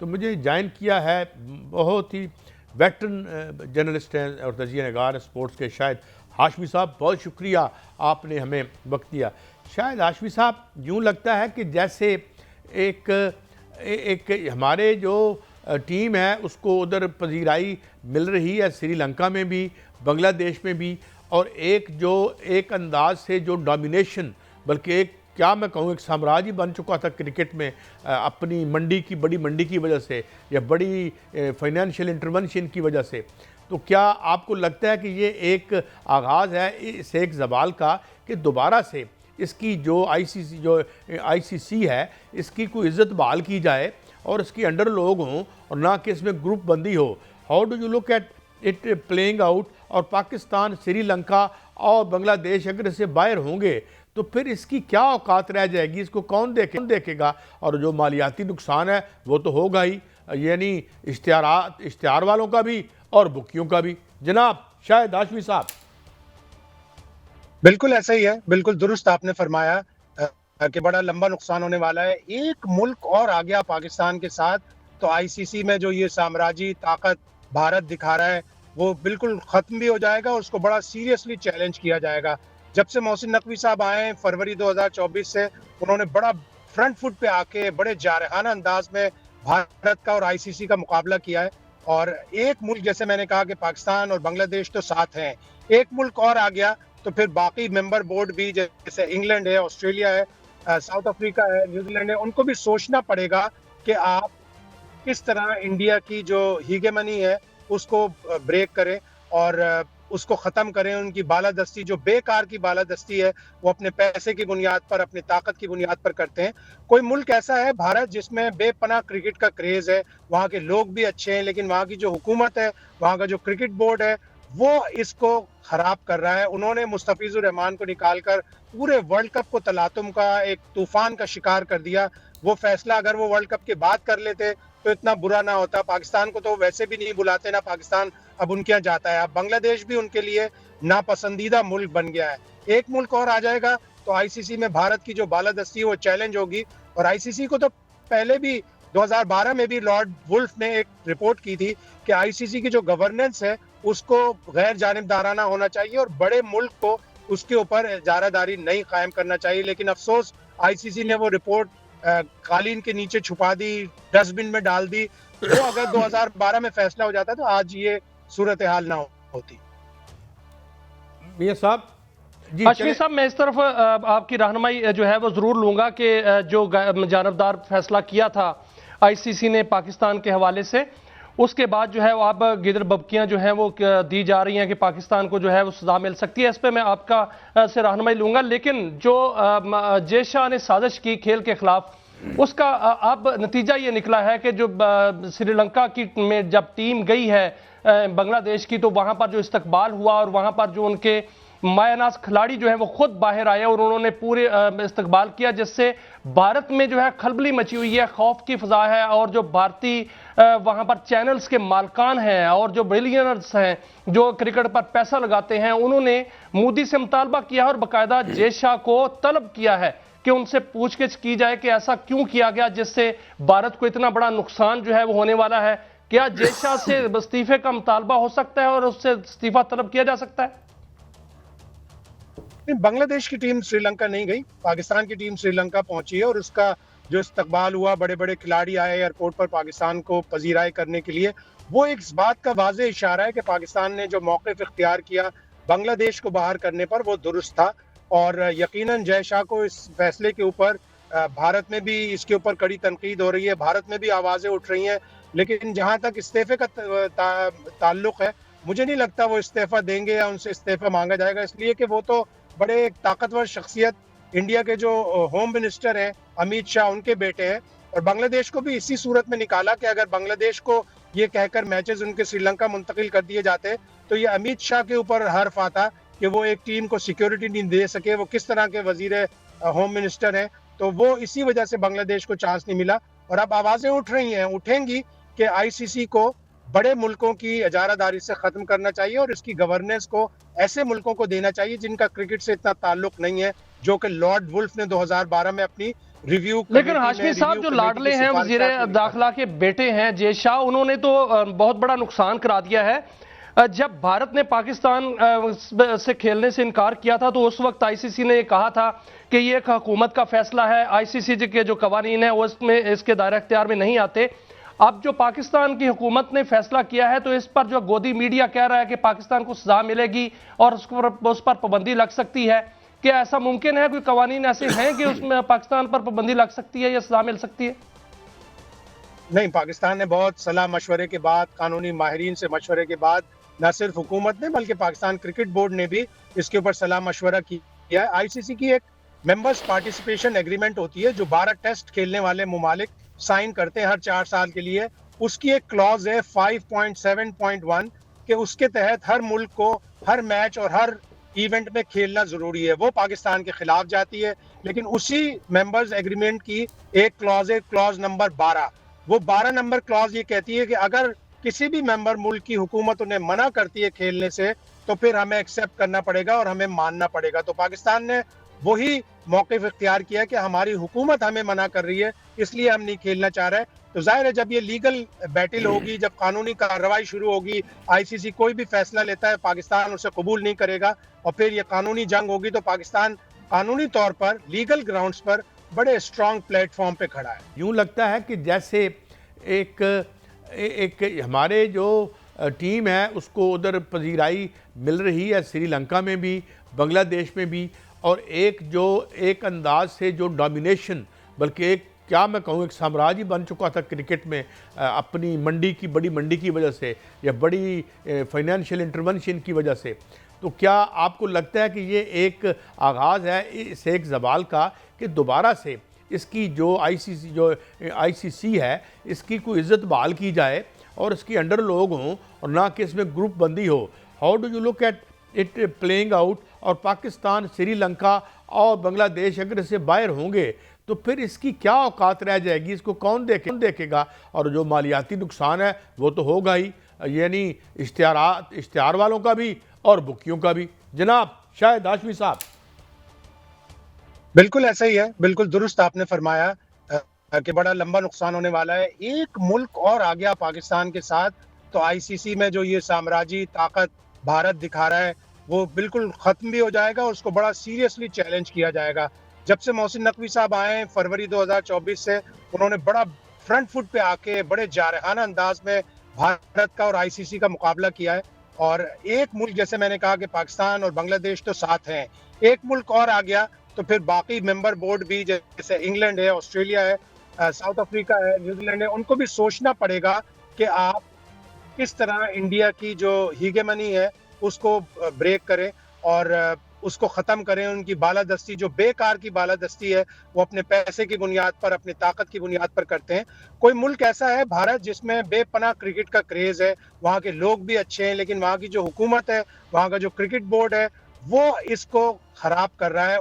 तो मुझे ज्वाइन किया है बहुत ही वेटरन जर्नलिस्ट हैं और तजिया नगार हैं स्पोर्ट्स के, शायद हाशमी साहब। बहुत शुक्रिया, आपने हमें वक्त दिया। शायद हाशमी साहब, यूँ लगता है कि जैसे एक एक हमारे जो टीम है उसको उधर पजीराई मिल रही है, श्रीलंका में भी, बांग्लादेश में भी, और एक अंदाज से जो डोमिनेशन, बल्कि एक क्या मैं कहूँ एक साम्राज्य बन चुका था क्रिकेट में अपनी बड़ी मंडी की वजह से या बड़ी फाइनेंशियल इंटरवेंशन की वजह से। तो क्या आपको लगता है कि ये एक आगाज़ है इस एक ज़वाल का कि दोबारा से इसकी जो आईसीसी है इसकी कोई इज़्ज़त बहाल की जाए और इसके अंडर लोग हों और ना कि इसमें ग्रुप बंदी हो? How do you look at it playing out? और पाकिस्तान, श्रीलंका और बांग्लादेश अगर इससे बाहर होंगे तो फिर इसकी क्या औकात रह जाएगी? इसको कौन देखेगा? और जो मालियाती नुकसान है वो तो होगा ही, यानी इश्तिहार वालों का भी और बुकियों का भी। जनाब शाहिद हाशमी साहब। बिल्कुल ऐसा ही है, बिल्कुल दुरुस्त आपने फरमाया कि बड़ा लंबा नुकसान होने वाला है। एक मुल्क और आ गया पाकिस्तान के साथ तो आईसीसी में जो ये साम्राज्य ताकत भारत दिखा रहा है वो बिल्कुल खत्म भी हो जाएगा और उसको बड़ा सीरियसली चैलेंज किया जाएगा। जब से मोहसिन नकवी साहब आए फरवरी 2024 से, उन्होंने बड़ा फ्रंट फुट पे आके बड़े जारहाना अंदाज में भारत का और आईसीसी का मुकाबला किया है। और एक मुल्क, जैसे मैंने कहा कि पाकिस्तान और बांग्लादेश तो साथ हैं, एक मुल्क और आ गया तो फिर बाकी मेंबर बोर्ड भी, जैसे इंग्लैंड है, ऑस्ट्रेलिया है, साउथ अफ्रीका है, न्यूजीलैंड है, उनको भी सोचना पड़ेगा कि आप किस तरह इंडिया की जो हीगेमनी है उसको ब्रेक करें और उसको खत्म करें। उनकी बालादस्ती, जो बेकार की बालादस्ती है, वो अपने पैसे की बुनियाद पर, अपनी ताकत की बुनियाद पर करते हैं। कोई मुल्क ऐसा है भारत जिसमें बेपनाह क्रिकेट का क्रेज है, वहाँ के लोग भी अच्छे हैं, लेकिन वहाँ की जो हुकूमत है, वहाँ का जो क्रिकेट बोर्ड है, वो इसको खराब कर रहा है। उन्होंने मुस्तफिजुर रहमान को निकालकर पूरे वर्ल्ड कप को तलातुम का एक तूफान का शिकार कर दिया। वो फैसला अगर वो वर्ल्ड कप के बाद कर लेते तो इतना बुरा ना होता। पाकिस्तान को तो वैसे भी नहीं बुलाते, ना पाकिस्तान अब उनके यहाँ जाता है। अब बांग्लादेश भी उनके लिए नापसंदीदा मुल्क बन गया है। एक मुल्क और आ जाएगा तो आईसीसी में भारत की जो बालादस्ती है वो चैलेंज होगी। और आईसीसी को तो पहले भी 2012 में भी लॉर्ड वुल्फ ने एक रिपोर्ट की थी कि आईसीसी की जो गवर्नेंस है उसको गैर जानिबदाराना होना चाहिए और बड़े मुल्क को उसके ऊपर इजारादारी नहीं कायम करना चाहिए। लेकिन अफसोस आईसीसी ने वो रिपोर्ट कालीन के नीचे छुपा दी, डस्टबिन में डाल दी। वो अगर 2012 में फैसला हो जाता तो आज ये सूरत हाल ना होती। मियां साहब हाशमी साहब, मैं इस तरफ आपकी रहनुमाई जो है वो जरूर लूंगा कि जो जानबदार फैसला किया था आईसीसी ने पाकिस्तान के हवाले से, उसके बाद जो है वो अब गिदर बबकियां जो है वो दी जा रही हैं कि पाकिस्तान को जो है वो सजा मिल सकती है। इस पर मैं आपका से रहनुमाई लूंगा। लेकिन जो जय शाह ने साजिश की खेल के खिलाफ, उसका अब नतीजा ये निकला है कि जो श्रीलंका की में जब टीम गई है बांग्लादेश की, तो वहां पर जो इस्तकबाल हुआ और वहां पर जो उनके मायानाज खिलाड़ी जो है वो खुद बाहर आए और उन्होंने पूरे इस्तकबाल किया, जिससे भारत में जो है खलबली मची हुई है, खौफ की फजा है। और जो भारतीय वहां पर चैनल्स के मालकान हैं और जो बिलियनर्स हैं जो क्रिकेट पर पैसा लगाते हैं, उन्होंने मोदी से मुतालबा किया और बाकायदा जय शाह को तलब किया है कि उनसे पूछगिछ की जाए कि ऐसा क्यों किया गया जिससे भारत को इतना बड़ा नुकसान जो है वो होने वाला है। क्या जय शाह से इस्तीफे का मुतालबा हो सकता है और उससे इस्तीफा तलब किया जा सकता है? बांग्लादेश की टीम श्रीलंका नहीं गई, पाकिस्तान की टीम श्रीलंका पहुंची है और उसका जो इस्तकबाल हुआ, बड़े बड़े खिलाड़ी आए एयरपोर्ट पर पाकिस्तान को पजीराई करने के लिए, वो एक इस बात का वाज़ेह इशारा है कि पाकिस्तान ने जो मौक़िफ़ इख्तियार किया बांग्लादेश को बाहर करने पर वो दुरुस्त था। और यकीनन जय शाह को इस फैसले के ऊपर भारत में भी इसके ऊपर कड़ी तनकीद हो रही है, भारत में भी आवाज़ें उठ रही हैं। लेकिन जहाँ तक इस्तीफे का ताल्लुक है, मुझे नहीं लगता वो इस्तीफा देंगे या उनसे इस्तीफा मांगा जाएगा, इसलिए कि वो तो बड़े एक ताकतवर शख्सियत, इंडिया के जो होम मिनिस्टर हैं अमित शाह, उनके बेटे हैं। और बांग्लादेश को भी इसी सूरत में निकाला कि अगर बांग्लादेश को ये कहकर मैचेस उनके श्रीलंका मुंतकिल कर दिए जाते तो ये अमित शाह के ऊपर हर्फ आता कि वो एक टीम को सिक्योरिटी नहीं दे सके, वो किस तरह के वजीर होम मिनिस्टर हैं। तो वो इसी वजह से बांग्लादेश को चांस नहीं मिला। और अब आवाजें उठ रही हैं, उठेंगी कि आईसीसी को बड़े मुल्कों की इजारादारी से खत्म करना चाहिए और इसकी गवर्नेंस को ऐसे मुल्कों को देना चाहिए जिनका क्रिकेट से इतना ताल्लुक नहीं है, जो कि लॉर्ड वुल्फ ने 2012 में अपनी रिव्यू लेकिन हाशमी साहब जो लाडले हैं वजीर दाखिला के बेटे हैं जय शाह, उन्होंने तो बहुत बड़ा नुकसान करा दिया है। जब भारत ने पाकिस्तान से खेलने से इनकार किया था तो उस वक्त आईसीसी ने कहा था कि ये एक हुकूमत का फैसला है, आईसीसी के जो कवानीन है उसमें इसके दायरा इख्तियार में नहीं आते। अब जो पाकिस्तान की हुकूमत ने फैसला किया है तो इस पर जो गोदी मीडिया कह रहा है कि पाकिस्तान को सजा मिलेगी और उस पर पाबंदी लग सकती है। क्या ऐसा मुमकिन है, कोई कवानीन ऐसे हैं कि उसमें पाकिस्तान पर पाबंदी लग सकती है या सजा मिल सकती है? नहीं, पाकिस्तान ने बहुत सलाह मशवरे के बाद, कानूनी माहिरीन से मशवरे के बाद, न सिर्फ हुकूमत ने बल्कि पाकिस्तान क्रिकेट बोर्ड ने भी इसके ऊपर सलाह मशवरा किया है। आईसीसी की एक मेंबर्स पार्टिसिपेशन एग्रीमेंट होती है जो 12 टेस्ट खेलने वाले मुमालिक साइन करते हैं हर 4 साल के लिए। उसकी एक क्लॉज है 5.7.1 कि उसके तहत हर मुल्क को हर मैच और हर इवेंट में खेलना जरूरी है। वो पाकिस्तान के खिलाफ जाती है, लेकिन उसी मेंबर्स एग्रीमेंट की एक क्लॉज है, क्लॉज नंबर 12। वो 12 नंबर क्लॉज ये कहती है कि अगर किसी भी मेंबर मुल्क की हुकूमत उन्हें मना करती है खेलने से तो फिर हमें एक्सेप्ट करना पड़ेगा और हमें मानना पड़ेगा। तो पाकिस्तान ने वही मौक़िफ़ इख्तियार किया कि हमारी हुकूमत हमें मना कर रही है, इसलिए हम नहीं खेलना चाह रहे। तो जाहिर है जब ये लीगल बैटल होगी, जब कानूनी कार्रवाई शुरू होगी, आईसीसी कोई भी फैसला लेता है पाकिस्तान उसे कबूल नहीं करेगा और फिर ये कानूनी जंग होगी। तो पाकिस्तान कानूनी तौर पर लीगल ग्राउंड्स पर बड़े स्ट्रॉन्ग प्लेटफॉर्म पे खड़ा है। यूँ लगता है कि जैसे एक हमारे जो टीम है उसको उधर पजीराई मिल रही है, श्रीलंका में भी, बांग्लादेश में भी, और एक अंदाज से जो डोमिनेशन, बल्कि एक क्या मैं कहूँ एक साम्राज्य बन चुका था क्रिकेट में अपनी बड़ी मंडी की वजह से या बड़ी फाइनेंशियल इंटरवेंशन की वजह से। तो क्या आपको लगता है कि ये एक आगाज़ है इस एक ज़वाल का कि दोबारा से इसकी जो आईसीसी है इसकी कोई इज़्ज़त बहाल की जाए और इसके अंडर लोग हों और ना कि इसमें ग्रुप बंदी हो? How do you look at it playing out? और पाकिस्तान, श्रीलंका और बांग्लादेश अगर इससे बाहर होंगे तो फिर इसकी क्या औकात रह जाएगी? इसको कौन देखेगा? और जो मालियाती नुकसान है वो तो होगा ही, यानी इश्तिहार वालों का भी और बुकियों का भी। जनाब शाहिद हाशमी साहब। बिल्कुल ऐसा ही है, बिल्कुल दुरुस्त आपने फरमाया कि बड़ा लंबा नुकसान होने वाला है। एक मुल्क और आ गया पाकिस्तान के साथ तो आईसीसी में जो ये साम्राज्य ताकत भारत दिखा रहा है वो बिल्कुल खत्म भी हो जाएगा और उसको बड़ा सीरियसली चैलेंज किया जाएगा। जब से मोहसिन नकवी साहब आए फरवरी 2024 से, उन्होंने बड़ा फ्रंट फुट पे आके बड़े जारहाना अंदाज में भारत का और आईसीसी का मुकाबला किया है। और एक मुल्क, जैसे मैंने कहा कि पाकिस्तान और बांग्लादेश तो साथ हैं, एक मुल्क और आ गया तो फिर बाकी मेंबर बोर्ड भी, जैसे इंग्लैंड है, ऑस्ट्रेलिया है, साउथ अफ्रीका है, न्यूजीलैंड है, उनको भी सोचना पड़ेगा कि आप किस तरह इंडिया की जो हीगेमनी है उसको ब्रेक करें और उसको ख़त्म करें। उनकी बालादस्ती, जो बेकार की बालादस्ती है, वो अपने पैसे की बुनियाद पर, अपनी ताकत की बुनियाद पर करते हैं। कोई मुल्क ऐसा है भारत जिसमें बेपनाह क्रिकेट का क्रेज़ है, वहाँ के लोग भी अच्छे हैं, लेकिन वहाँ की जो हुकूमत है, वहाँ का जो क्रिकेट बोर्ड है, वो इसको ख़राब कर रहा है।